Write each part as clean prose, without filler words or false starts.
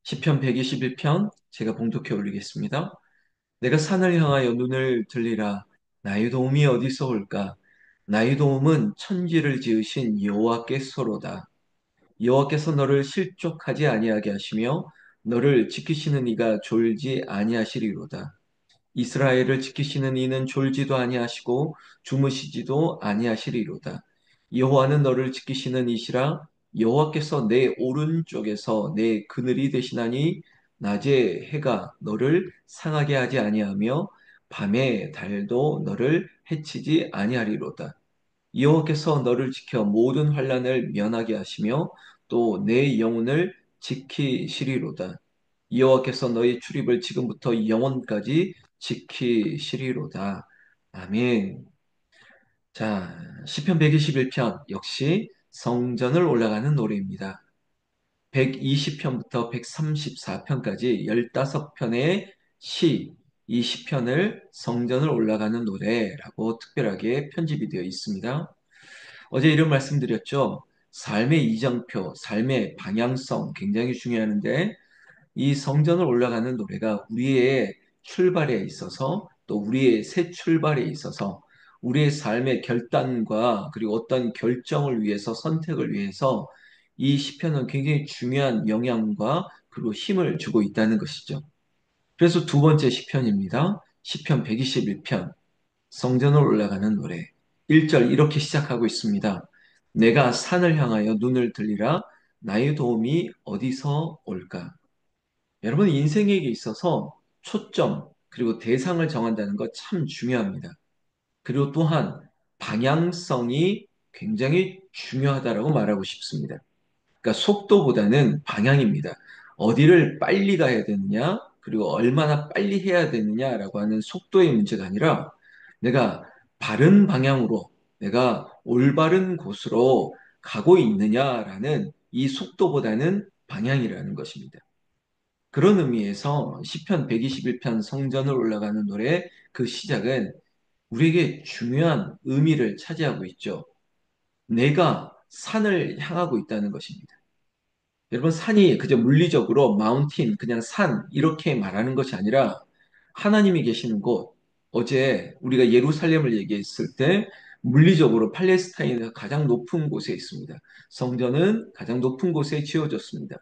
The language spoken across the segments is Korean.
시편 121편 제가 봉독해 올리겠습니다. 내가 산을 향하여 눈을 들리라. 나의 도움이 어디서 올까? 나의 도움은 천지를 지으신 여호와께서로다. 여호와께서 너를 실족하지 아니하게 하시며 너를 지키시는 이가 졸지 아니하시리로다. 이스라엘을 지키시는 이는 졸지도 아니하시고 주무시지도 아니하시리로다. 여호와는 너를 지키시는 이시라. 여호와께서 내 오른쪽에서 내 그늘이 되시나니 낮에 해가 너를 상하게 하지 아니하며 밤에 달도 너를 해치지 아니하리로다. 여호와께서 너를 지켜 모든 환난을 면하게 하시며 또 내 영혼을 지키시리로다. 여호와께서 너희 출입을 지금부터 영원까지 지키시리로다. 아멘. 자, 시편 121편 역시 성전을 올라가는 노래입니다. 120편부터 134편까지 15편의 시, 이 시편을 성전을 올라가는 노래라고 특별하게 편집이 되어 있습니다. 어제 이런 말씀드렸죠. 삶의 이정표, 삶의 방향성 굉장히 중요한데 이 성전을 올라가는 노래가 우리의 출발에 있어서 또 우리의 새 출발에 있어서 우리의 삶의 결단과 그리고 어떤 결정을 위해서 선택을 위해서 이 시편은 굉장히 중요한 영향과 그리고 힘을 주고 있다는 것이죠. 그래서 두 번째 시편입니다. 시편 121편 성전을 올라가는 노래 1절 이렇게 시작하고 있습니다. 내가 산을 향하여 눈을 들리라 나의 도움이 어디서 올까? 여러분, 인생에 있어서 초점, 그리고 대상을 정한다는 것 참 중요합니다. 그리고 또한 방향성이 굉장히 중요하다라고 말하고 싶습니다. 그러니까 속도보다는 방향입니다. 어디를 빨리 가야 되느냐, 그리고 얼마나 빨리 해야 되느냐라고 하는 속도의 문제가 아니라 내가 바른 방향으로, 내가 올바른 곳으로 가고 있느냐라는 이 속도보다는 방향이라는 것입니다. 그런 의미에서 시편 121편 성전을 올라가는 노래 그 시작은 우리에게 중요한 의미를 차지하고 있죠. 내가 산을 향하고 있다는 것입니다. 여러분, 산이 그저 물리적으로 마운틴, 그냥 산, 이렇게 말하는 것이 아니라 하나님이 계시는 곳, 어제 우리가 예루살렘을 얘기했을 때 물리적으로 팔레스타인에서 가장 높은 곳에 있습니다. 성전은 가장 높은 곳에 지어졌습니다.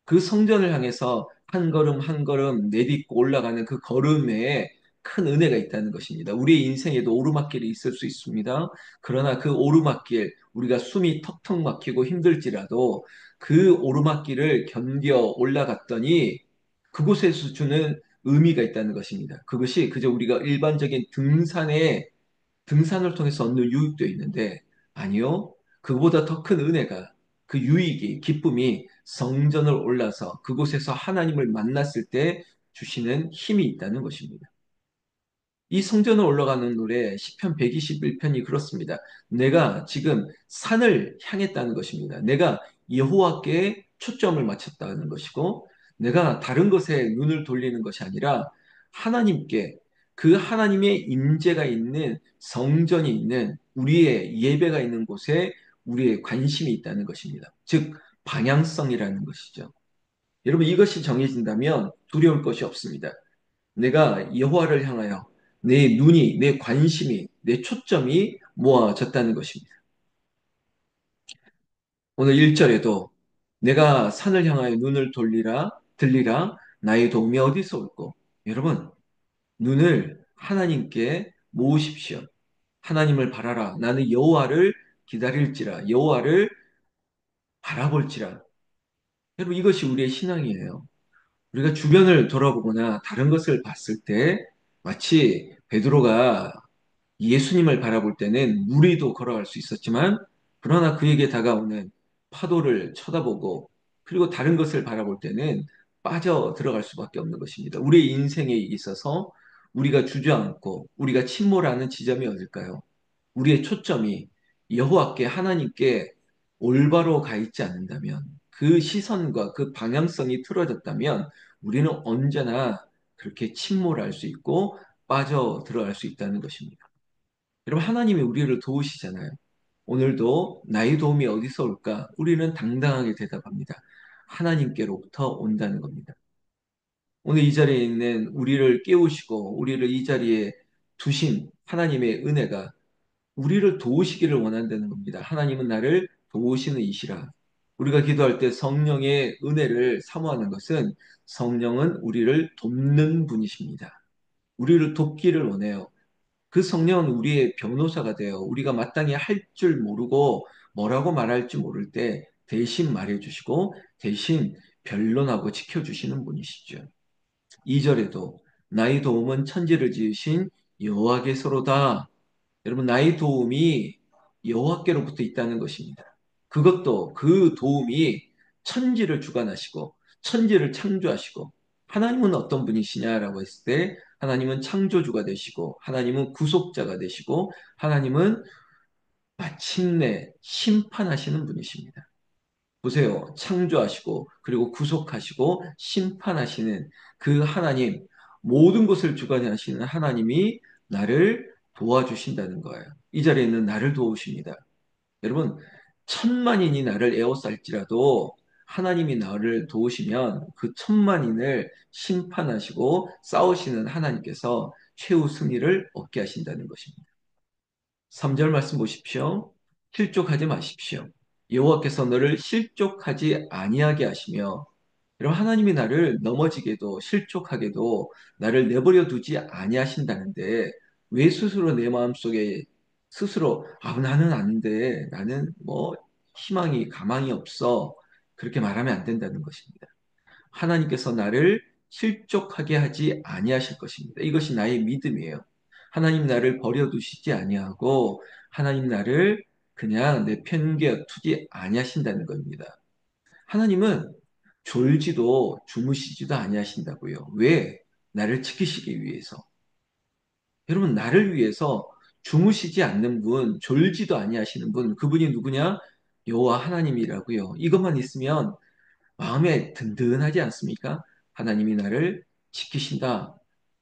그 성전을 향해서 한 걸음 한 걸음 내딛고 올라가는 그 걸음에 큰 은혜가 있다는 것입니다. 우리의 인생에도 오르막길이 있을 수 있습니다. 그러나 그 오르막길, 우리가 숨이 턱턱 막히고 힘들지라도 그 오르막길을 견뎌 올라갔더니 그곳에서 주는 의미가 있다는 것입니다. 그것이 그저 우리가 일반적인 등산을 통해서 얻는 유익도 있는데 아니요. 그보다 더 큰 은혜가 그 유익이 기쁨이 성전을 올라서 그곳에서 하나님을 만났을 때 주시는 힘이 있다는 것입니다. 이 성전을 올라가는 노래 시편 121편이 그렇습니다. 내가 지금 산을 향했다는 것입니다. 내가 여호와께 초점을 맞췄다는 것이고 내가 다른 것에 눈을 돌리는 것이 아니라 하나님께 그 하나님의 임재가 있는 성전이 있는 우리의 예배가 있는 곳에 우리의 관심이 있다는 것입니다. 즉 방향성이라는 것이죠. 여러분 이것이 정해진다면 두려울 것이 없습니다. 내가 여호와를 향하여 내 눈이, 내 관심이, 내 초점이 모아졌다는 것입니다. 오늘 1절에도 내가 산을 향하여 눈을 들리라, 나의 도움이 어디서 올꼬? 여러분, 눈을 하나님께 모으십시오. 하나님을 바라라. 나는 여호와를 기다릴지라, 여호와를 바라볼지라. 여러분, 이것이 우리의 신앙이에요. 우리가 주변을 돌아보거나 다른 것을 봤을 때 마치 베드로가 예수님을 바라볼 때는 무리도 걸어갈 수 있었지만, 그러나 그에게 다가오는 파도를 쳐다보고, 그리고 다른 것을 바라볼 때는 빠져 들어갈 수밖에 없는 것입니다. 우리의 인생에 있어서 우리가 주저앉고, 우리가 침몰하는 지점이 어딜까요? 우리의 초점이 여호와께 하나님께 올바로 가 있지 않는다면, 그 시선과 그 방향성이 틀어졌다면, 우리는 언제나 그렇게 침몰할 수 있고, 빠져 들어갈 수 있다는 것입니다. 여러분, 하나님이 우리를 도우시잖아요. 오늘도 나의 도움이 어디서 올까? 우리는 당당하게 대답합니다. 하나님께로부터 온다는 겁니다. 오늘 이 자리에 있는 우리를 깨우시고 우리를 이 자리에 두신 하나님의 은혜가 우리를 도우시기를 원한다는 겁니다. 하나님은 나를 도우시는 이시라. 우리가 기도할 때 성령의 은혜를 사모하는 것은 성령은 우리를 돕는 분이십니다. 우리를 돕기를 원해요. 그 성령은 우리의 변호사가 되어 우리가 마땅히 할 줄 모르고 뭐라고 말할지 모를 때 대신 말해주시고 대신 변론하고 지켜주시는 분이시죠. 2절에도 나의 도움은 천지를 지으신 여호와께서로다. 여러분, 나의 도움이 여호와께로부터 있다는 것입니다. 그것도 그 도움이 천지를 주관하시고 천지를 창조하시고 하나님은 어떤 분이시냐라고 했을 때 하나님은 창조주가 되시고 하나님은 구속자가 되시고 하나님은 마침내 심판하시는 분이십니다. 보세요. 창조하시고 그리고 구속하시고 심판하시는 그 하나님, 모든 것을 주관하시는 하나님이 나를 도와주신다는 거예요. 이 자리에 있는 나를 도우십니다. 여러분, 천만인이 나를 에워쌀지라도 하나님이 나를 도우시면 그 천만인을 심판하시고 싸우시는 하나님께서 최후 승리를 얻게 하신다는 것입니다. 3절 말씀 보십시오. 실족하지 마십시오. 여호와께서 너를 실족하지 아니하게 하시며, 여러분, 하나님이 나를 넘어지게도 실족하게도 나를 내버려 두지 아니하신다는데 왜 스스로 내 마음속에 스스로 나는 안 돼. 나는 뭐 희망이 가망이 없어. 그렇게 말하면 안 된다는 것입니다. 하나님께서 나를 실족하게 하지 아니하실 것입니다. 이것이 나의 믿음이에요. 하나님 나를 버려두시지 아니하고 하나님 나를 그냥 내팽개 두지 아니하신다는 겁니다. 하나님은 졸지도 주무시지도 아니하신다고요. 왜? 나를 지키시기 위해서. 여러분, 나를 위해서 주무시지 않는 분, 졸지도 아니하시는 분, 그분이 누구냐? 여호와 하나님이라고요. 이것만 있으면 마음에 든든하지 않습니까? 하나님이 나를 지키신다.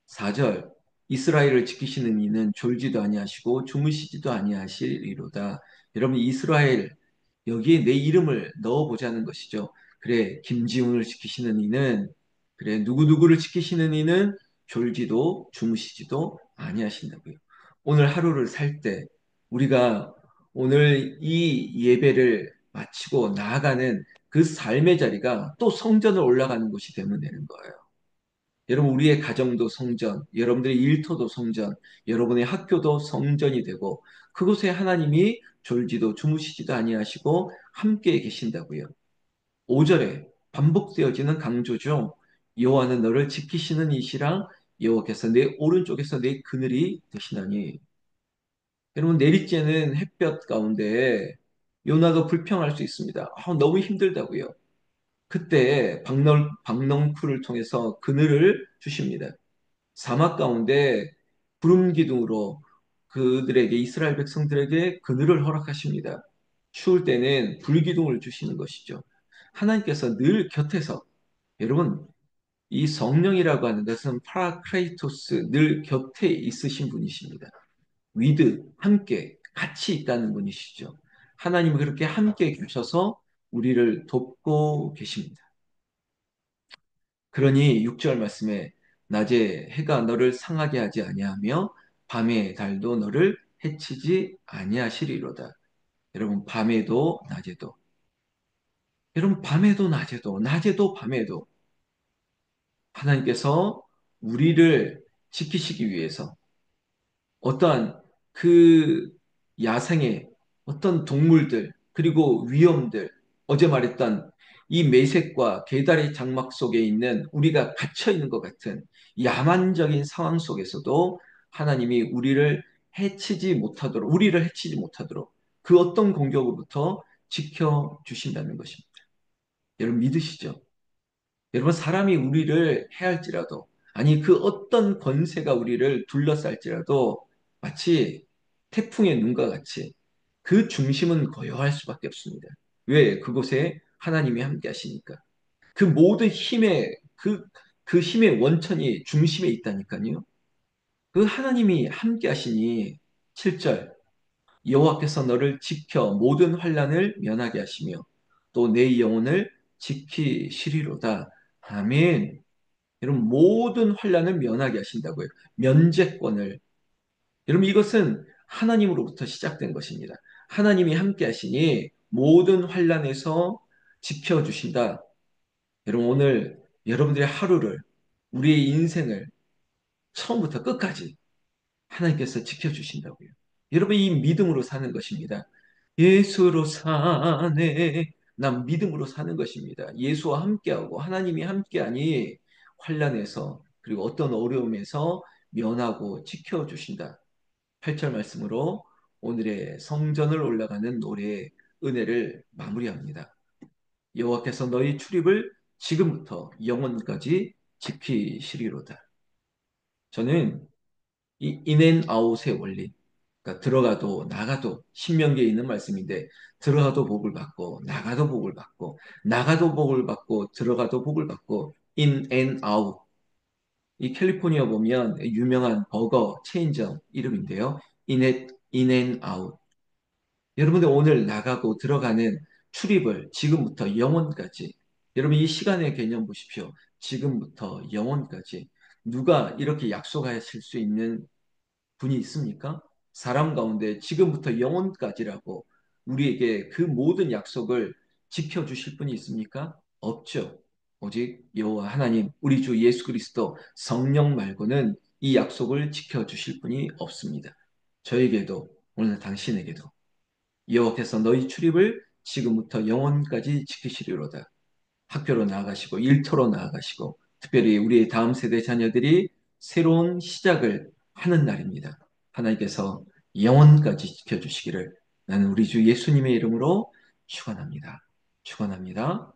4절 이스라엘을 지키시는 이는 졸지도 아니하시고 주무시지도 아니하시리로다. 여러분 이스라엘 여기에 내 이름을 넣어보자는 것이죠. 그래 김지훈을 지키시는 이는 그래 누구누구를 지키시는 이는 졸지도 주무시지도 아니하신다고요. 오늘 하루를 살 때 우리가 오늘 이 예배를 마치고 나아가는 그 삶의 자리가 또 성전을 올라가는 곳이 되면 되는 거예요. 여러분, 우리의 가정도 성전, 여러분들의 일터도 성전, 여러분의 학교도 성전이 되고, 그곳에 하나님이 졸지도 주무시지도 아니하시고 함께 계신다고요. 5절에 반복되어지는 강조죠. 여호와는 너를 지키시는 이시라 여호와께서 내 오른쪽에서 내 그늘이 되시나니. 여러분, 내리쬐는 햇볕 가운데 요나가 불평할 수 있습니다. 너무 힘들다고요. 그때 박넝쿨을 통해서 그늘을 주십니다. 사막 가운데 구름 기둥으로 그들에게 이스라엘 백성들에게 그늘을 허락하십니다. 추울 때는 불기둥을 주시는 것이죠. 하나님께서 늘 곁에서 여러분 이 성령이라고 하는 것은 파라크레이토스 늘 곁에 있으신 분이십니다. 위드 함께 같이 있다는 분이시죠. 하나님이 그렇게 함께 계셔서 우리를 돕고 계십니다. 그러니 6절 말씀에 낮에 해가 너를 상하게 하지 아니하며 밤에 달도 너를 해치지 아니하시리로다. 여러분 밤에도 낮에도 여러분 밤에도 낮에도 낮에도 밤에도 하나님께서 우리를 지키시기 위해서 어떠한 그 야생의 어떤 동물들, 그리고 위험들, 어제 말했던 이 매색과 계달의 장막 속에 있는 우리가 갇혀 있는 것 같은 야만적인 상황 속에서도 하나님이 우리를 해치지 못하도록 그 어떤 공격으로부터 지켜주신다는 것입니다. 여러분 믿으시죠? 여러분, 사람이 우리를 해할지라도, 아니, 그 어떤 권세가 우리를 둘러쌀지라도, 마치 태풍의 눈과 같이 그 중심은 고요할 수밖에 없습니다. 왜? 그곳에 하나님이 함께 하시니까. 그 모든 그 힘의 원천이 중심에 있다니까요. 그 하나님이 함께 하시니, 7절, 여호와께서 너를 지켜 모든 환난을 면하게 하시며, 또 내 영혼을 지키시리로다. 아멘. 여러분 모든 환난을 면하게 하신다고요. 면제권을. 여러분 이것은 하나님으로부터 시작된 것입니다. 하나님이 함께 하시니 모든 환난에서 지켜주신다. 여러분 오늘 여러분들의 하루를 우리의 인생을 처음부터 끝까지 하나님께서 지켜주신다고요. 여러분 이 믿음으로 사는 것입니다. 예수로 사네. 난 믿음으로 사는 것입니다. 예수와 함께하고 하나님이 함께하니 환난에서 그리고 어떤 어려움에서 면하고 지켜주신다. 8절 말씀으로 오늘의 성전을 올라가는 노래의 은혜를 마무리합니다. 여호와께서 너희 출입을 지금부터 영원까지 지키시리로다. 저는 이 인앤아웃의 원리, 그러니까 들어가도 나가도 신명기에 있는 말씀인데 들어가도 복을 받고 나가도 복을 받고 나가도 복을 받고 들어가도 복을 받고 인앤아웃. 이 캘리포니아 보면 유명한 버거 체인점 이름인데요. 인앤아웃. 여러분들 오늘 나가고 들어가는 출입을 지금부터 영원까지 여러분 이 시간의 개념 보십시오. 지금부터 영원까지 누가 이렇게 약속하실 수 있는 분이 있습니까? 사람 가운데 지금부터 영원까지라고 우리에게 그 모든 약속을 지켜주실 분이 있습니까? 없죠. 오직 여호와 하나님, 우리 주 예수 그리스도 성령 말고는 이 약속을 지켜주실 분이 없습니다. 저에게도 오늘 당신에게도 여호와께서 너희 출입을 지금부터 영원까지 지키시리로다. 학교로 나아가시고 일터로 나아가시고 특별히 우리의 다음 세대 자녀들이 새로운 시작을 하는 날입니다. 하나님께서 영원까지 지켜주시기를 나는 우리 주 예수님의 이름으로 축원합니다. 축원합니다.